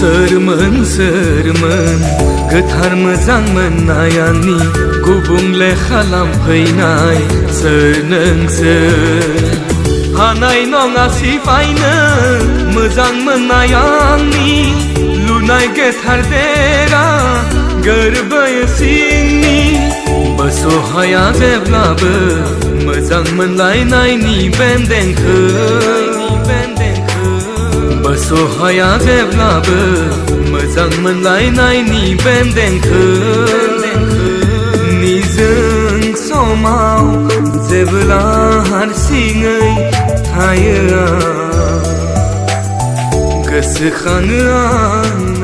सोरमोन गोथार मोजां मोननायानि गुबुंले खालामफैनाय सोर नोंसोर हानाय नङा सिफायनो मोजां मोननाय आंनि लुनाय गोथार देरा गोरबो सिंनि बोस' हाया जेब्लाबो मोजां मोनलायनायनि बेन्देंखो बोस' हाया जेब्लाबो मोजां मोनलायनायनि बेन्देंखो निजों समाव जेब्ला हारसिङै थायो गोसोखाङो आं